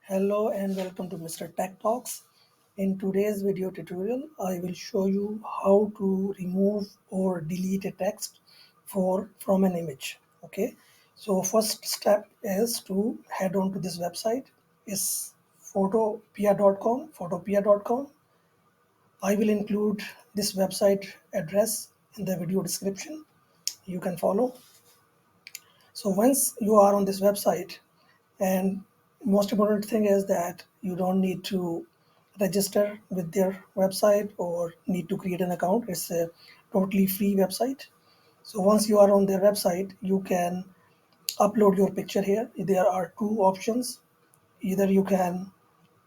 Hello and welcome to Mr. Tech Talks. In today's video tutorial, I will show you how to remove or delete a text from an image. Okay, so first step is to head on to this website. It's photopea.com. I will include this website address in the video description. You can follow. So once you are on this website, and most important thing is that you don't need to register with their website or need to create an account. It's a totally free website. So once you are on their website, you can upload your picture here. There are two options. Either you can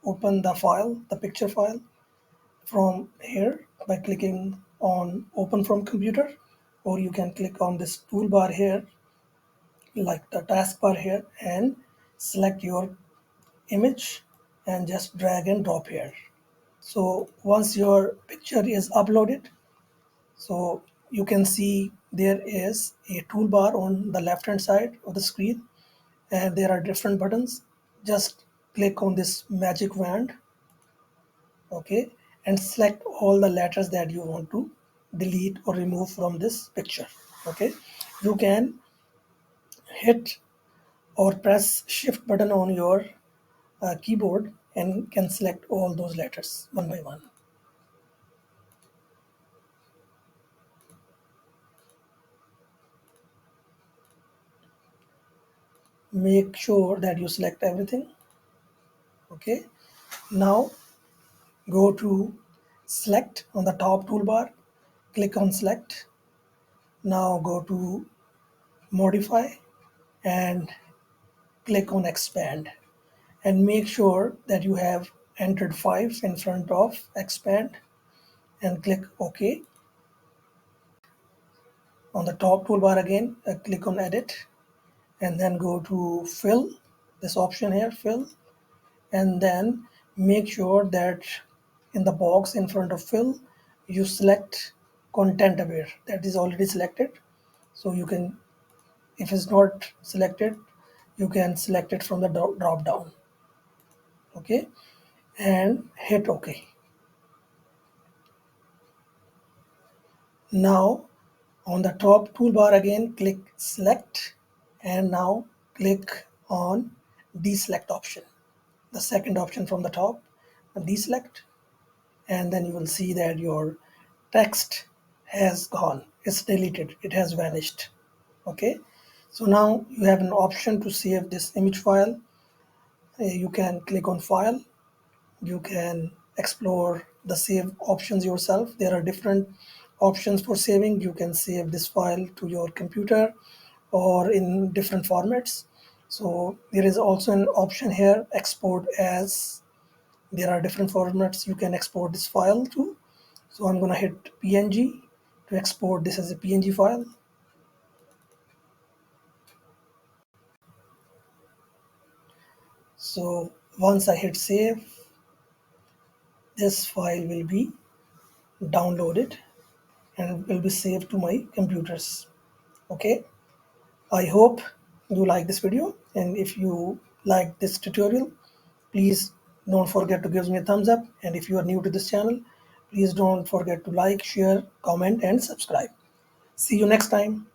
open the picture file from here by clicking on open from computer, or you can click on this toolbar here, like the taskbar here, and select your image and just drag and drop here. So once your picture is uploaded, so you can see there is a toolbar on the left hand side of the screen, and there are different buttons. Just click on this magic wand, okay, and select all the letters that you want to delete or remove from this picture. Okay, you can hit or press shift button on your keyboard and can select all those letters one by one. Make sure that you select everything. Okay, now go to select on the top toolbar, click on select. Now go to modify and click on expand, and make sure that you have entered 5 in front of expand and click OK. On the top toolbar again, click on edit and then go to fill, this option here, fill, and then make sure that in the box in front of fill you select content aware. That is already selected, so you can, if it's not selected, you can select it from the drop down. Okay, and hit OK. Now on the top toolbar again, click select, and now click on deselect option, the second option from the top, deselect, and then you will see that your text has gone, it's deleted, it has vanished. Okay, so now you have an option to save this image file. You can click on file, you can explore the save options yourself. There are different options for saving. You can save this file to your computer or in different formats. So there is also an option here, export as. There are different formats you can export this file to. So I'm going to hit PNG to export this as a PNG file. So once I hit save, this file will be downloaded and will be saved to my computers. Okay, I hope you like this video, and if you like this tutorial, please don't forget to give me a thumbs up, and if you are new to this channel, please don't forget to like, share, comment and subscribe. See you next time.